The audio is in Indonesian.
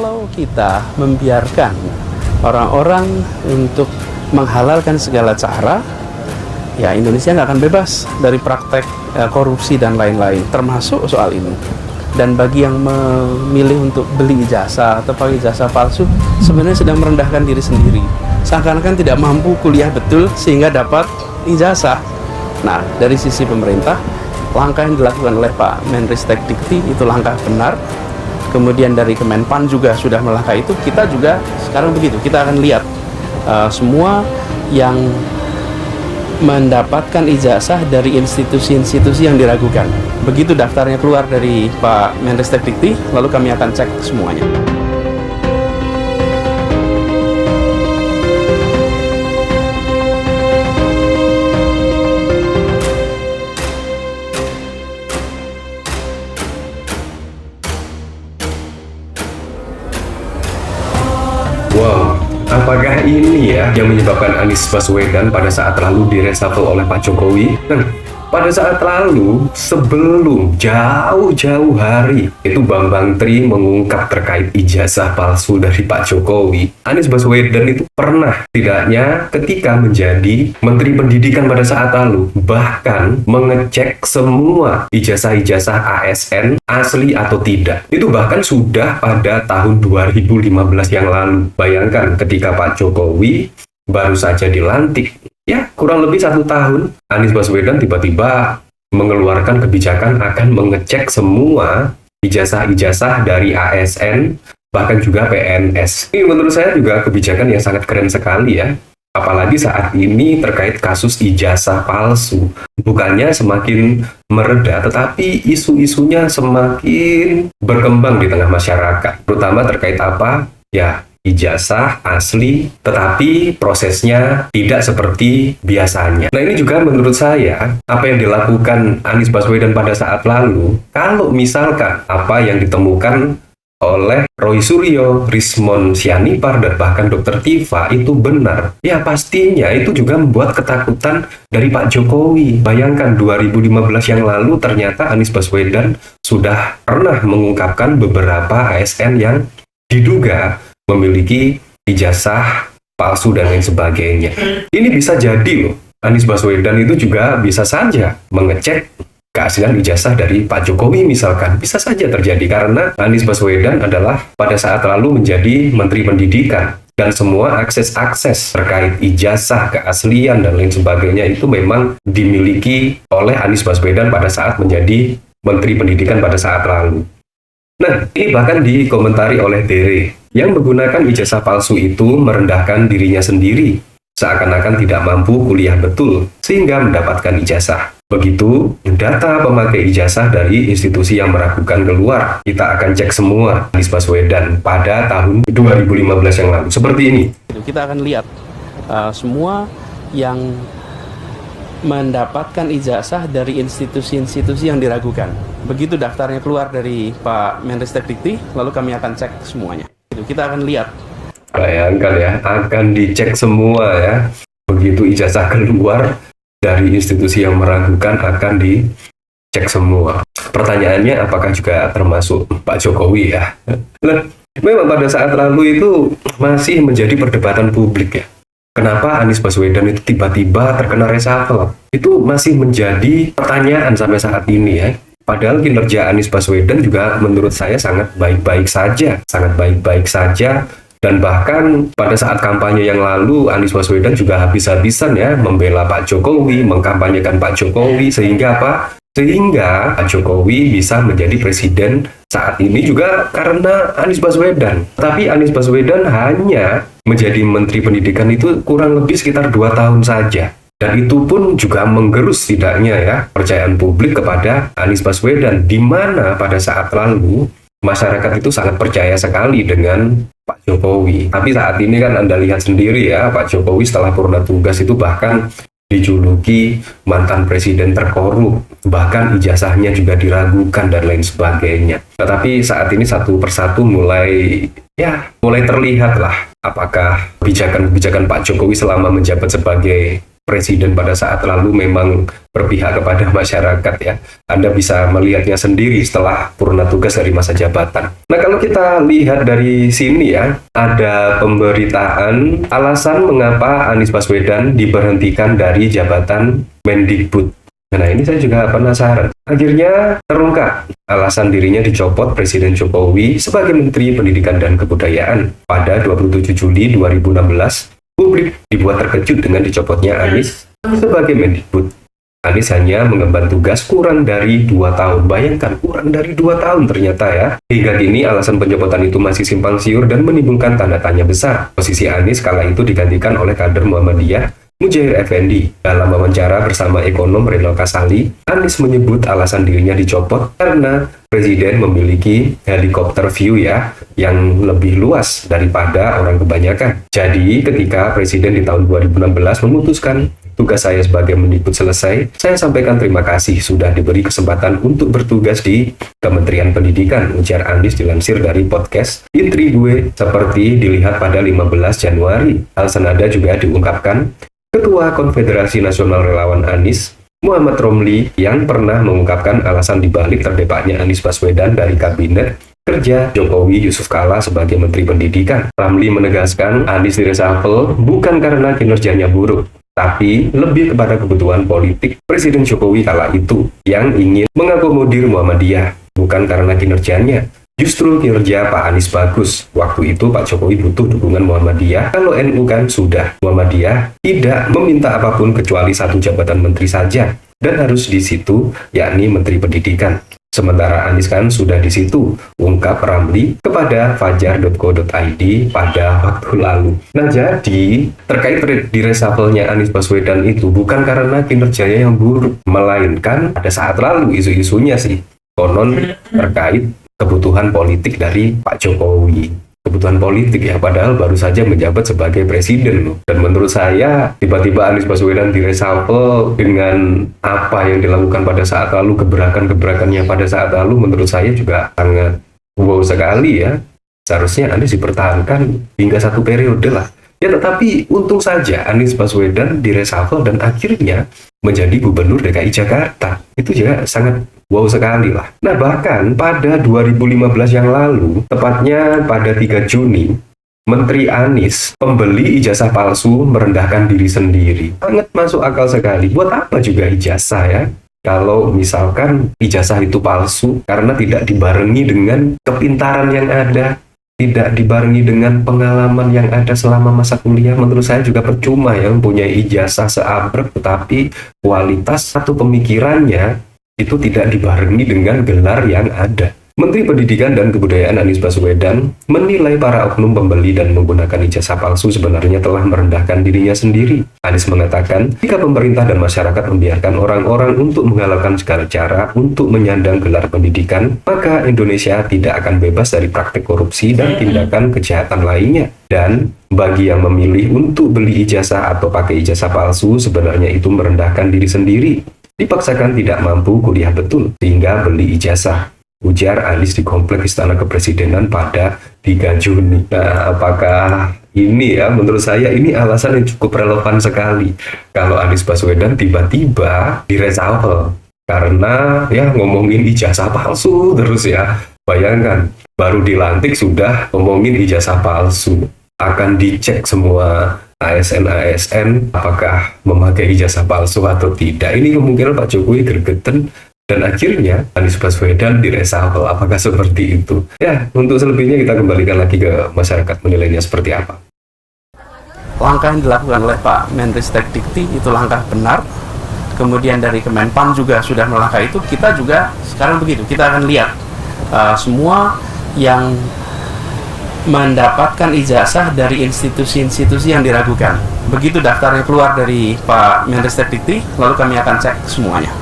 kalau kita membiarkan orang-orang untuk menghalalkan segala cara, ya Indonesia nggak akan bebas dari praktek korupsi dan lain-lain, termasuk soal ini. Dan bagi yang memilih untuk beli ijazah atau pakai ijazah palsu, sebenarnya sedang merendahkan diri sendiri. Seakan-akan tidak mampu kuliah betul sehingga dapat ijazah. Nah, dari sisi pemerintah, langkah yang dilakukan oleh Pak Menristek Dikti itu langkah benar. Kemudian dari Kemenpan juga sudah melangkah itu. Kita juga sekarang begitu. Kita akan lihat semua yang mendapatkan ijazah dari institusi-institusi yang diragukan. Begitu daftarnya keluar dari Pak Menristek Dikti, lalu kami akan cek semuanya. Wow, apakah ini ya yang menyebabkan Anies Baswedan pada saat lalu direshuffle oleh Pak Jokowi? Pada saat lalu, sebelum jauh-jauh hari, itu Bambang Tri mengungkap terkait ijazah palsu dari Pak Jokowi. Anies Baswedan itu pernah, tidaknya ketika menjadi Menteri Pendidikan pada saat lalu, bahkan mengecek semua ijazah-ijazah ASN asli atau tidak. Itu bahkan sudah pada tahun 2015 yang lalu. Bayangkan ketika Pak Jokowi baru saja dilantik, ya kurang lebih 1 tahun, Anies Baswedan tiba-tiba mengeluarkan kebijakan akan mengecek semua ijazah-ijazah dari ASN, bahkan juga PNS. Ini menurut saya juga kebijakan yang sangat keren sekali ya. Apalagi saat ini terkait kasus ijazah palsu. Bukannya semakin mereda, tetapi isu-isunya semakin berkembang di tengah masyarakat. Terutama terkait apa? Ya, ijazah asli, tetapi prosesnya tidak seperti biasanya. Nah, ini juga menurut saya, apa yang dilakukan Anies Baswedan pada saat lalu, kalau misalkan apa yang ditemukan oleh Roy Suryo, Rismon Sianipar, dan bahkan Dr. Tiva itu benar, ya pastinya itu juga membuat ketakutan dari Pak Jokowi. Bayangkan 2015 yang lalu ternyata Anies Baswedan sudah pernah mengungkapkan beberapa ASN yang diduga memiliki ijazah palsu dan lain sebagainya. Ini bisa jadi loh, Anies Baswedan itu juga bisa saja mengecek keaslian ijazah dari Pak Jokowi misalkan. Bisa saja terjadi karena Anies Baswedan adalah pada saat lalu menjadi Menteri Pendidikan. Dan semua akses-akses terkait ijazah, keaslian, dan lain sebagainya itu memang dimiliki oleh Anies Baswedan pada saat menjadi Menteri Pendidikan pada saat lalu. Nah, ini bahkan dikomentari oleh Dere, yang menggunakan ijazah palsu itu merendahkan dirinya sendiri, seakan-akan tidak mampu kuliah betul, sehingga mendapatkan ijazah. Begitu data pemakai ijazah dari institusi yang meragukan keluar. Kita akan cek semua Anies Baswedan pada tahun 2015 yang lalu. Seperti ini. Kita akan lihat semua yang mendapatkan ijazah dari institusi-institusi yang diragukan. Begitu daftarnya keluar dari Pak Menristek Dikti, lalu kami akan cek semuanya. Kita akan lihat. Bayangkan ya, akan dicek semua ya. Begitu ijazah keluar dari institusi yang meragukan akan dicek semua. Pertanyaannya apakah juga termasuk Pak Jokowi ya? Nah, memang pada saat lalu itu masih menjadi perdebatan publik ya. Kenapa Anies Baswedan itu tiba-tiba terkena reshuffle? Itu masih menjadi pertanyaan sampai saat ini ya. Padahal kinerja Anies Baswedan juga menurut saya sangat baik-baik saja. Sangat baik-baik saja. Dan bahkan pada saat kampanye yang lalu, Anies Baswedan juga habis-habisan ya membela Pak Jokowi, mengkampanyekan Pak Jokowi, sehingga apa? Sehingga Pak Jokowi bisa menjadi presiden saat ini juga karena Anies Baswedan. Tapi Anies Baswedan hanya menjadi Menteri Pendidikan itu kurang lebih sekitar 2 tahun saja. Dan itu pun juga menggerus setidaknya ya kepercayaan publik kepada Anies Baswedan, di mana pada saat lalu masyarakat itu sangat percaya sekali dengan Pak Jokowi. Tapi saat ini kan Anda lihat sendiri ya, Pak Jokowi setelah purna tugas itu bahkan dijuluki mantan presiden terkorup, bahkan ijazahnya juga diragukan dan lain sebagainya. Tetapi saat ini satu persatu mulai terlihat lah apakah kebijakan-kebijakan Pak Jokowi selama menjabat sebagai presiden pada saat lalu memang berpihak kepada masyarakat ya. Anda bisa melihatnya sendiri setelah purna tugas dari masa jabatan. Nah, kalau kita lihat dari sini ya, ada pemberitaan alasan mengapa Anies Baswedan diberhentikan dari jabatan Mendikbud. Nah, ini saya juga penasaran. Akhirnya terungkap alasan dirinya dicopot Presiden Jokowi sebagai Menteri Pendidikan dan Kebudayaan pada 27 Juli 2016. Publik dibuat terkejut dengan dicopotnya Anies sebagai Mendikbud. Anies hanya mengemban tugas kurang dari 2 tahun. Bayangkan, kurang dari 2 tahun ternyata ya. Hingga kini alasan pencopotan itu masih simpang siur dan menimbulkan tanda tanya besar. Posisi Anies kala itu digantikan oleh kader Muhammadiyah, Mujahir Effendi. Dalam wawancara bersama ekonom Renal Kasali, Anies menyebut alasan dirinya dicopot karena Presiden memiliki helikopter view ya, yang lebih luas daripada orang kebanyakan. Jadi ketika Presiden di tahun 2016 memutuskan tugas saya sebagai Mendikbud selesai, saya sampaikan terima kasih sudah diberi kesempatan untuk bertugas di Kementerian Pendidikan, ujar Anies dilansir dari podcast Intri Gue, seperti dilihat pada 15 Januari. Hal senada juga diungkapkan Ketua Konfederasi Nasional Relawan Anies, Muhammad Romli, yang pernah mengungkapkan alasan dibalik terdepaknya Anies Baswedan dari Kabinet Kerja Jokowi Yusuf Kala sebagai Menteri Pendidikan. Ramli menegaskan Anies direshuffle bukan karena kinerjanya buruk, tapi lebih kepada kebutuhan politik Presiden Jokowi kala itu yang ingin mengakomodir Muhammadiyah, bukan karena kinerjanya. Justru kinerja Pak Anies bagus. Waktu itu Pak Jokowi butuh dukungan Muhammadiyah. Kalau NU kan sudah. Muhammadiyah tidak meminta apapun kecuali 1 jabatan menteri saja. Dan harus di situ, yakni Menteri Pendidikan. Sementara Anies kan sudah di situ, ungkap Ramli kepada fajar.co.id pada waktu lalu. Nah, jadi terkait direshuffle-nya Anies Baswedan itu bukan karena kinerjanya yang buruk, melainkan pada saat lalu isu-isunya sih konon terkait kebutuhan politik dari Pak Jokowi. Kebutuhan politik ya, padahal baru saja menjabat sebagai presiden loh. Dan menurut saya, tiba-tiba Anies Baswedan direshuffle dengan apa yang dilakukan pada saat lalu, gebrakan-gebrakannya pada saat lalu, menurut saya juga sangat wow sekali ya. Seharusnya Anies dipertahankan hingga 1 periode lah. Ya, tetapi untung saja Anies Baswedan direshuffle dan akhirnya menjadi Gubernur DKI Jakarta. Itu juga sangat wow sekali lah. Nah, bahkan pada 2015 yang lalu, tepatnya pada 3 Juni, Menteri Anies pembeli ijazah palsu merendahkan diri sendiri. Sangat masuk akal sekali. Buat apa juga ijazah ya? Kalau misalkan ijazah itu palsu karena tidak dibarengi dengan kepintaran yang ada, tidak dibarengi dengan pengalaman yang ada selama masa kuliah, menurut saya juga percuma ya mempunyai ijazah seabrek tetapi kualitas satu pemikirannya itu tidak dibarengi dengan gelar yang ada. Menteri Pendidikan dan Kebudayaan Anies Baswedan menilai para oknum pembeli dan menggunakan ijazah palsu sebenarnya telah merendahkan dirinya sendiri. Anies mengatakan, jika pemerintah dan masyarakat membiarkan orang-orang untuk menghalalkan segala cara untuk menyandang gelar pendidikan, maka Indonesia tidak akan bebas dari praktik korupsi dan tindakan kejahatan lainnya. Dan bagi yang memilih untuk beli ijazah atau pakai ijazah palsu, sebenarnya itu merendahkan diri sendiri. Dipaksakan tidak mampu kuliah betul sehingga beli ijazah, ujar Anies di Kompleks Istana Kepresidenan pada 3 Juni. Nah, apakah ini ya, menurut saya ini alasan yang cukup relevan sekali kalau Anies Baswedan tiba-tiba direshuffle karena ya ngomongin ijazah palsu terus ya. Bayangkan, baru dilantik sudah ngomongin ijazah palsu. Akan dicek semua ASN apakah memakai ijazah palsu atau tidak. Ini kemungkinan Pak Jokowi gergeten dan akhirnya Anies Baswedan direshuffle. Apakah seperti itu? Ya, untuk selebihnya kita kembalikan lagi ke masyarakat menilainya seperti apa. Langkah yang dilakukan oleh Pak Menristek Dikti itu langkah benar. Kemudian dari Kemenpan juga sudah melangkah itu. Kita juga sekarang begitu. Kita akan lihat semua yang mendapatkan ijazah dari institusi-institusi yang diragukan. Begitu daftarnya keluar dari Pak Menristek Dikti, lalu kami akan cek semuanya.